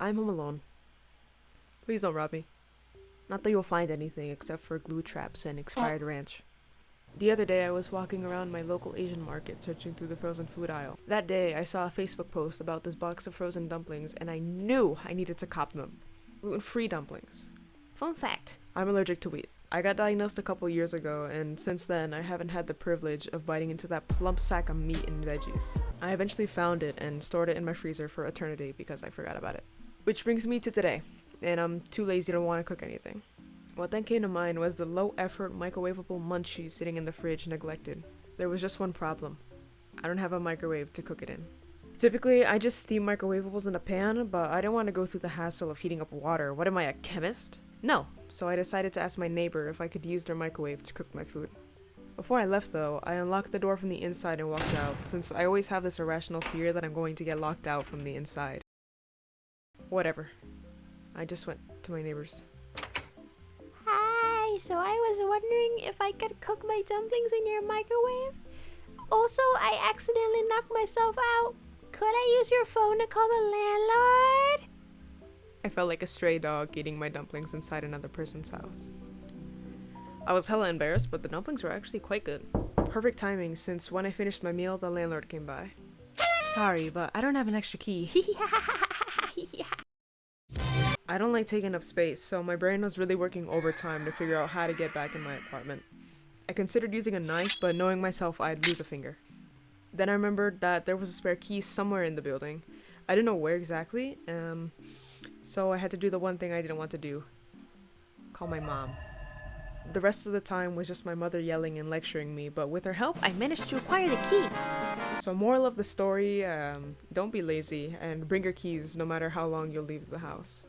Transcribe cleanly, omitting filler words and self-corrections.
I'm home alone. Please don't rob me. Not that you'll find anything except for glue traps and expired ranch. The other day I was walking around my local Asian market searching through the frozen food aisle. That day I saw a Facebook post about this box of frozen dumplings and I knew I needed to cop them. Gluten-free dumplings. Fun fact, I'm allergic to wheat. I got diagnosed a couple years ago and since then I haven't had the privilege of biting into that plump sack of meat and veggies. I eventually found it and stored it in my freezer for eternity because I forgot about it. Which brings me to today, and I'm too lazy to want to cook anything. What then came to mind was the low-effort microwavable munchie sitting in the fridge neglected. There was just one problem. I don't have a microwave to cook it in. Typically, I just steam microwavables in a pan, but I didn't want to go through the hassle of heating up water. What am I, a chemist? No, so I decided to ask my neighbor if I could use their microwave to cook my food. Before I left though, I unlocked the door from the inside and walked out, since I always have this irrational fear that I'm going to get locked out from the inside. Whatever. I just went to my neighbor's. Hi, so I was wondering if I could cook my dumplings in your microwave. Also, I accidentally knocked myself out. Could I use your phone to call the landlord? I felt like a stray dog eating my dumplings inside another person's house. I was hella embarrassed, but the dumplings were actually quite good. Perfect timing, since when I finished my meal, the landlord came by. Sorry, but I don't have an extra key. I don't like taking up space, so my brain was really working overtime to figure out how to get back in my apartment. I considered using a knife, but knowing myself, I'd lose a finger. Then I remembered that there was a spare key somewhere in the building. I didn't know where exactly, so I had to do the one thing I didn't want to do. Call my mom. The rest of the time was just my mother yelling and lecturing me, but with her help, I managed to acquire the key. So moral of the story, don't be lazy and bring your keys no matter how long you'll leave the house.